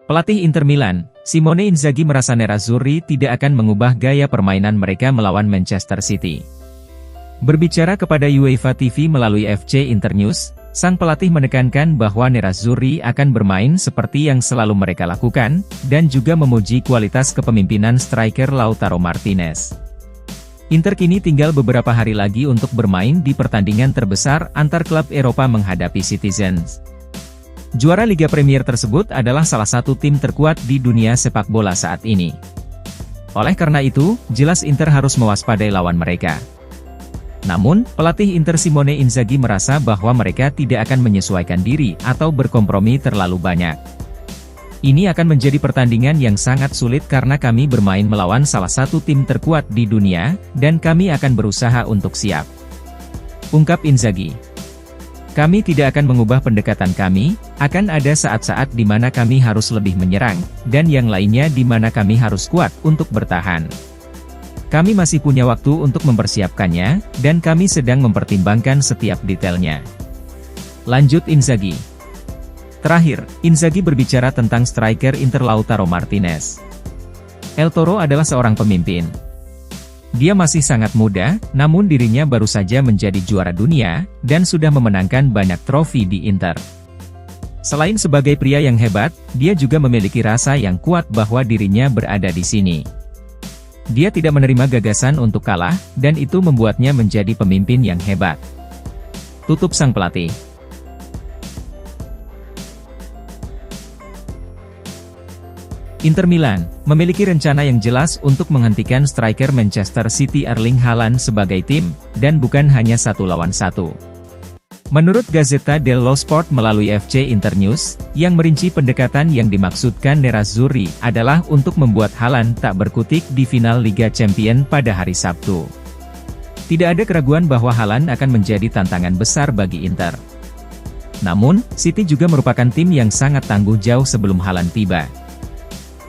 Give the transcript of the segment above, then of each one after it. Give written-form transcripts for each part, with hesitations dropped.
Pelatih Inter Milan, Simone Inzaghi merasa Nerazzurri tidak akan mengubah gaya permainan mereka melawan Manchester City. Berbicara kepada UEFA TV melalui FC Internews, sang pelatih menekankan bahwa Nerazzurri akan bermain seperti yang selalu mereka lakukan, dan juga memuji kualitas kepemimpinan striker Lautaro Martinez. Inter kini tinggal beberapa hari lagi untuk bermain di pertandingan terbesar antar klub Eropa menghadapi Citizens. Juara Liga Premier tersebut adalah salah satu tim terkuat di dunia sepak bola saat ini. Oleh karena itu, jelas Inter harus mewaspadai lawan mereka. Namun, pelatih Inter Simone Inzaghi merasa bahwa mereka tidak akan menyesuaikan diri atau berkompromi terlalu banyak. Ini akan menjadi pertandingan yang sangat sulit karena kami bermain melawan salah satu tim terkuat di dunia, dan kami akan berusaha untuk siap. Ungkap Inzaghi. Kami tidak akan mengubah pendekatan kami, akan ada saat-saat di mana kami harus lebih menyerang, dan yang lainnya di mana kami harus kuat untuk bertahan. Kami masih punya waktu untuk mempersiapkannya, dan kami sedang mempertimbangkan setiap detailnya. Lanjut Inzaghi. Terakhir, Inzaghi berbicara tentang striker Inter Lautaro Martinez. El Toro adalah seorang pemimpin. Dia masih sangat muda, namun dirinya baru saja menjadi juara dunia, dan sudah memenangkan banyak trofi di Inter. Selain sebagai pria yang hebat, dia juga memiliki rasa yang kuat bahwa dirinya berada di sini. Dia tidak menerima gagasan untuk kalah, dan itu membuatnya menjadi pemimpin yang hebat. Tutup sang pelatih. Inter Milan memiliki rencana yang jelas untuk menghentikan striker Manchester City Erling Haaland sebagai tim, dan bukan hanya 1 lawan 1. Menurut Gazzetta dello Sport melalui FC Internews, yang merinci pendekatan yang dimaksudkan Nerazzurri adalah untuk membuat Haaland tak berkutik di final Liga Champions pada hari Sabtu. Tidak ada keraguan bahwa Haaland akan menjadi tantangan besar bagi Inter. Namun, City juga merupakan tim yang sangat tangguh jauh sebelum Haaland tiba.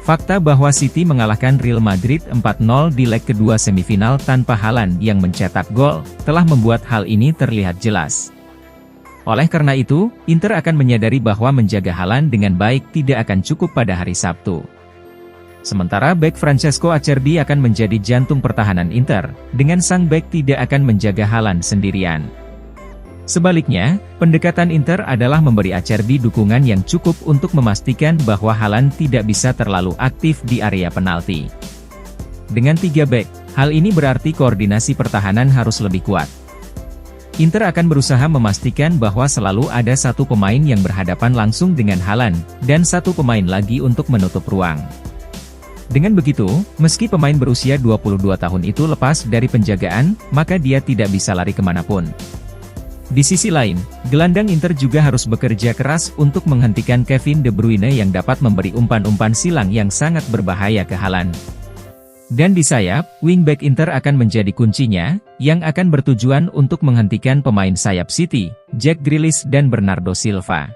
Fakta bahwa City mengalahkan Real Madrid 4-0 di leg kedua semifinal tanpa Haaland yang mencetak gol, telah membuat hal ini terlihat jelas. Oleh karena itu, Inter akan menyadari bahwa menjaga Haaland dengan baik tidak akan cukup pada hari Sabtu. Sementara bek Francesco Acerbi akan menjadi jantung pertahanan Inter, dengan sang bek tidak akan menjaga Haaland sendirian. Sebaliknya, pendekatan Inter adalah memberi Acerbi dukungan yang cukup untuk memastikan bahwa Haaland tidak bisa terlalu aktif di area penalti. Dengan 3 bek, hal ini berarti koordinasi pertahanan harus lebih kuat. Inter akan berusaha memastikan bahwa selalu ada satu pemain yang berhadapan langsung dengan Haaland, dan satu pemain lagi untuk menutup ruang. Dengan begitu, meski pemain berusia 22 tahun itu lepas dari penjagaan, maka dia tidak bisa lari kemanapun. Di sisi lain, gelandang Inter juga harus bekerja keras untuk menghentikan Kevin De Bruyne yang dapat memberi umpan-umpan silang yang sangat berbahaya ke Haaland. Dan di sayap, wingback Inter akan menjadi kuncinya, yang akan bertujuan untuk menghentikan pemain sayap City, Jack Grealish dan Bernardo Silva.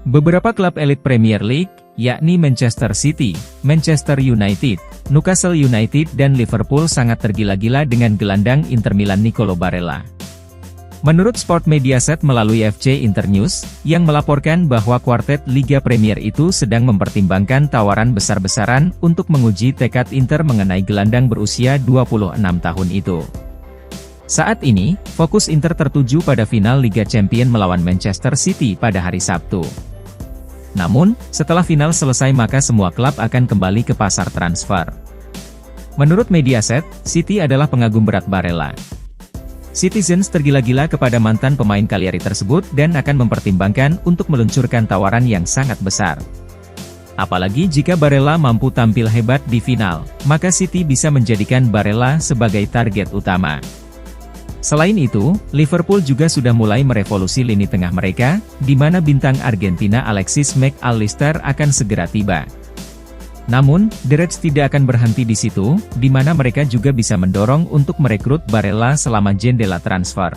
Beberapa klub elit Premier League, yakni Manchester City, Manchester United, Newcastle United dan Liverpool sangat tergila-gila dengan gelandang Inter Milan Nicolo Barella. Menurut Sport Mediaset melalui FC Internews, yang melaporkan bahwa kuartet Liga Premier itu sedang mempertimbangkan tawaran besar-besaran untuk menguji tekad Inter mengenai gelandang berusia 26 tahun itu. Saat ini, fokus Inter tertuju pada final Liga Champions melawan Manchester City pada hari Sabtu. Namun, setelah final selesai maka semua klub akan kembali ke pasar transfer. Menurut Mediaset, City adalah pengagum berat Barella. Citizens tergila-gila kepada mantan pemain Cagliari tersebut dan akan mempertimbangkan untuk meluncurkan tawaran yang sangat besar. Apalagi jika Barella mampu tampil hebat di final, maka City bisa menjadikan Barella sebagai target utama. Selain itu, Liverpool juga sudah mulai merevolusi lini tengah mereka, di mana bintang Argentina Alexis Mac Allister akan segera tiba. Namun, The Reds tidak akan berhenti di situ, di mana mereka juga bisa mendorong untuk merekrut Barella selama jendela transfer.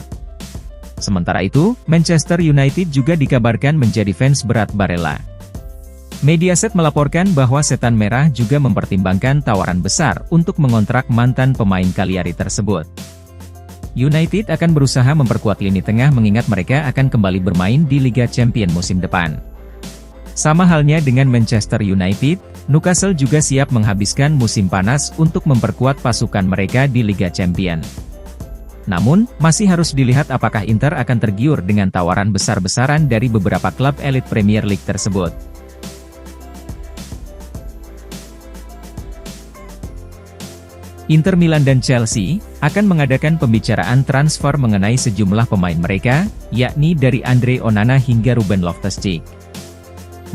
Sementara itu, Manchester United juga dikabarkan menjadi fans berat Barella. Mediaset melaporkan bahwa Setan Merah juga mempertimbangkan tawaran besar untuk mengontrak mantan pemain Cagliari tersebut. United akan berusaha memperkuat lini tengah mengingat mereka akan kembali bermain di Liga Champions musim depan. Sama halnya dengan Manchester United, Newcastle juga siap menghabiskan musim panas untuk memperkuat pasukan mereka di Liga Champions. Namun, masih harus dilihat apakah Inter akan tergiur dengan tawaran besar-besaran dari beberapa klub elit Premier League tersebut. Inter Milan dan Chelsea akan mengadakan pembicaraan transfer mengenai sejumlah pemain mereka, yakni dari Andre Onana hingga Ruben Loftus-Cheek.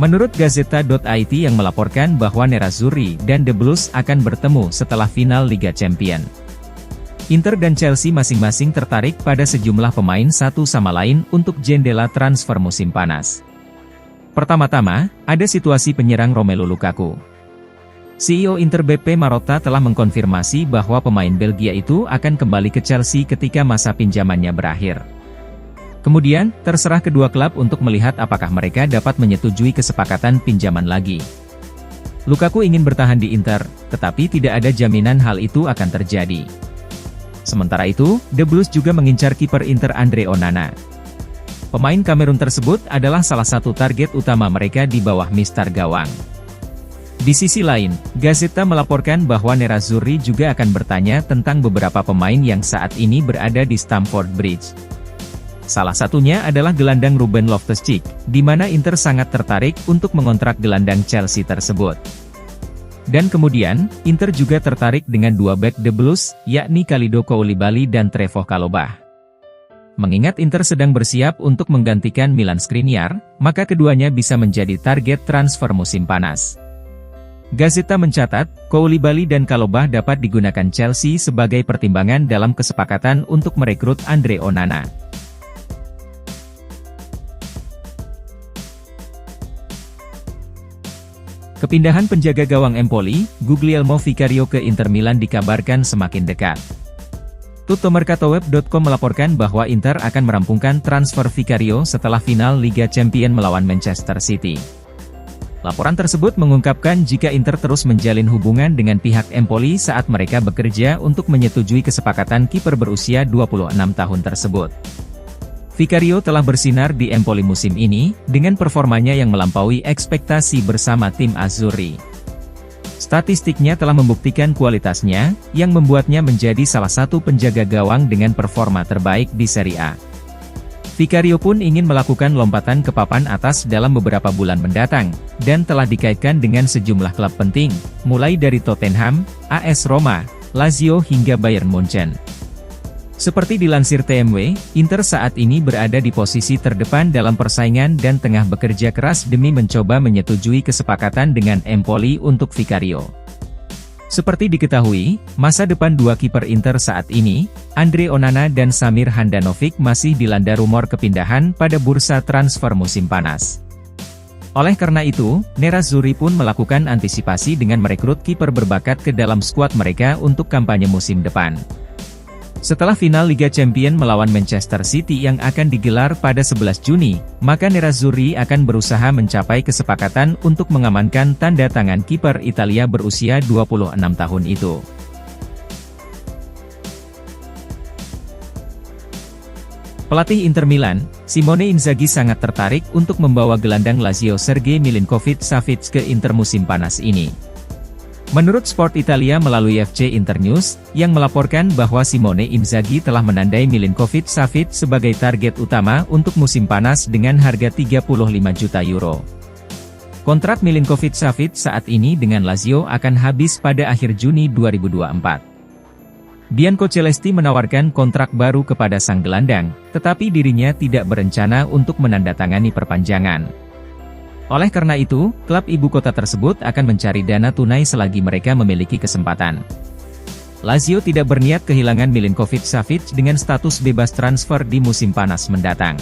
Menurut Gazzetta.it yang melaporkan bahwa Nerazzurri dan The Blues akan bertemu setelah final Liga Champions. Inter dan Chelsea masing-masing tertarik pada sejumlah pemain satu sama lain untuk jendela transfer musim panas. Pertama-tama, ada situasi penyerang Romelu Lukaku. CEO Inter BP Marotta telah mengkonfirmasi bahwa pemain Belgia itu akan kembali ke Chelsea ketika masa pinjamannya berakhir. Kemudian, terserah kedua klub untuk melihat apakah mereka dapat menyetujui kesepakatan pinjaman lagi. Lukaku ingin bertahan di Inter, tetapi tidak ada jaminan hal itu akan terjadi. Sementara itu, The Blues juga mengincar kiper Inter Andre Onana. Pemain Kamerun tersebut adalah salah satu target utama mereka di bawah mistar gawang. Di sisi lain, Gazzetta melaporkan bahwa Nerazzurri juga akan bertanya tentang beberapa pemain yang saat ini berada di Stamford Bridge. Salah satunya adalah gelandang Ruben Loftus-Cheek, di mana Inter sangat tertarik untuk mengontrak gelandang Chelsea tersebut. Dan kemudian, Inter juga tertarik dengan dua bek The Blues, yakni Kalidou Koulibaly dan Trevoh Chalobah. Mengingat Inter sedang bersiap untuk menggantikan Milan Skriniar, maka keduanya bisa menjadi target transfer musim panas. Gazzetta mencatat, Koulibaly dan Chalobah dapat digunakan Chelsea sebagai pertimbangan dalam kesepakatan untuk merekrut Andre Onana. Kepindahan penjaga gawang Empoli, Guglielmo Vicario ke Inter Milan dikabarkan semakin dekat. Tuttomercatoweb.com melaporkan bahwa Inter akan merampungkan transfer Vicario setelah final Liga Champions melawan Manchester City. Laporan tersebut mengungkapkan jika Inter terus menjalin hubungan dengan pihak Empoli saat mereka bekerja untuk menyetujui kesepakatan kiper berusia 26 tahun tersebut. Vicario telah bersinar di Empoli musim ini, dengan performanya yang melampaui ekspektasi bersama tim Azzurri. Statistiknya telah membuktikan kualitasnya, yang membuatnya menjadi salah satu penjaga gawang dengan performa terbaik di Serie A. Vicario pun ingin melakukan lompatan ke papan atas dalam beberapa bulan mendatang, dan telah dikaitkan dengan sejumlah klub penting, mulai dari Tottenham, AS Roma, Lazio hingga Bayern Munchen. Seperti dilansir TMW, Inter saat ini berada di posisi terdepan dalam persaingan dan tengah bekerja keras demi mencoba menyetujui kesepakatan dengan Empoli untuk Vicario. Seperti diketahui, masa depan dua kiper Inter saat ini, Andre Onana dan Samir Handanovic masih dilanda rumor kepindahan pada bursa transfer musim panas. Oleh karena itu, Nerazzurri pun melakukan antisipasi dengan merekrut kiper berbakat ke dalam skuad mereka untuk kampanye musim depan. Setelah final Liga Champions melawan Manchester City yang akan digelar pada 11 Juni, maka Nerazzurri akan berusaha mencapai kesepakatan untuk mengamankan tanda tangan kiper Italia berusia 26 tahun itu. Pelatih Inter Milan, Simone Inzaghi sangat tertarik untuk membawa gelandang Lazio Sergej Milinkovic-Savic ke Inter musim panas ini. Menurut Sport Italia melalui FC Internews, yang melaporkan bahwa Simone Inzaghi telah menandai Milinkovic-Savic sebagai target utama untuk musim panas dengan harga 35 juta euro. Kontrak Milinkovic-Savic saat ini dengan Lazio akan habis pada akhir Juni 2024. Bianco Celesti menawarkan kontrak baru kepada sang gelandang, tetapi dirinya tidak berencana untuk menandatangani perpanjangan. Oleh karena itu, klub ibu kota tersebut akan mencari dana tunai selagi mereka memiliki kesempatan. Lazio tidak berniat kehilangan Milinkovic-Savic dengan status bebas transfer di musim panas mendatang.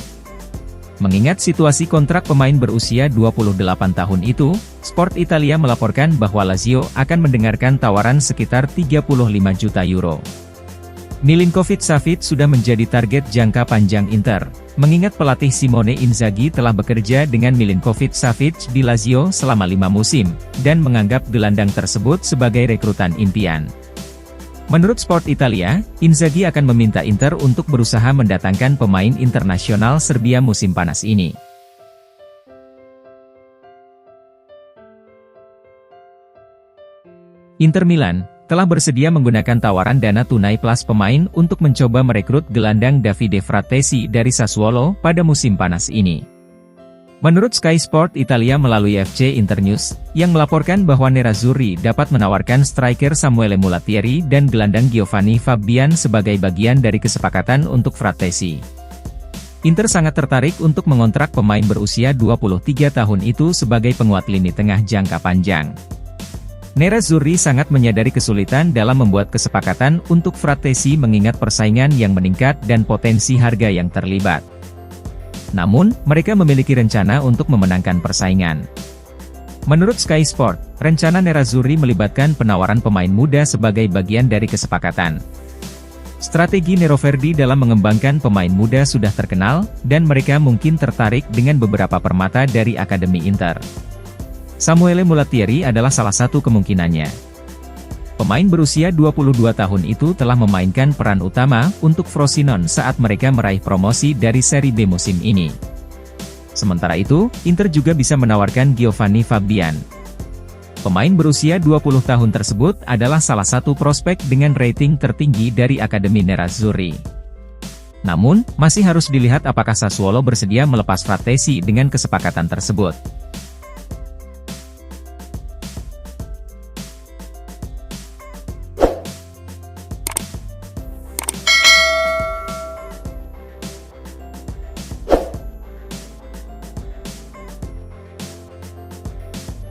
Mengingat situasi kontrak pemain berusia 28 tahun itu, Sport Italia melaporkan bahwa Lazio akan mendengarkan tawaran sekitar 35 juta euro. Milinkovic-Savic sudah menjadi target jangka panjang Inter, mengingat pelatih Simone Inzaghi telah bekerja dengan Milinkovic-Savic di Lazio selama 5 musim, dan menganggap gelandang tersebut sebagai rekrutan impian. Menurut Sport Italia, Inzaghi akan meminta Inter untuk berusaha mendatangkan pemain internasional Serbia musim panas ini. Inter Milan telah bersedia menggunakan tawaran dana tunai plus pemain untuk mencoba merekrut gelandang Davide Frattesi dari Sassuolo pada musim panas ini. Menurut Sky Sport Italia melalui FC Internews, yang melaporkan bahwa Nerazzurri dapat menawarkan striker Samuele Mulattieri dan gelandang Giovanni Fabian sebagai bagian dari kesepakatan untuk Frattesi. Inter sangat tertarik untuk mengontrak pemain berusia 23 tahun itu sebagai penguat lini tengah jangka panjang. Nerazzurri sangat menyadari kesulitan dalam membuat kesepakatan untuk Frattesi mengingat persaingan yang meningkat dan potensi harga yang terlibat. Namun, mereka memiliki rencana untuk memenangkan persaingan. Menurut Sky Sport, rencana Nerazzurri melibatkan penawaran pemain muda sebagai bagian dari kesepakatan. Strategi Neroverdi dalam mengembangkan pemain muda sudah terkenal, dan mereka mungkin tertarik dengan beberapa permata dari Akademi Inter. Samuele Mulattieri adalah salah satu kemungkinannya. Pemain berusia 22 tahun itu telah memainkan peran utama untuk Frosinone saat mereka meraih promosi dari Serie B musim ini. Sementara itu, Inter juga bisa menawarkan Giovanni Fabian. Pemain berusia 20 tahun tersebut adalah salah satu prospek dengan rating tertinggi dari Akademi Nerazzurri. Namun, masih harus dilihat apakah Sassuolo bersedia melepas Frattesi dengan kesepakatan tersebut.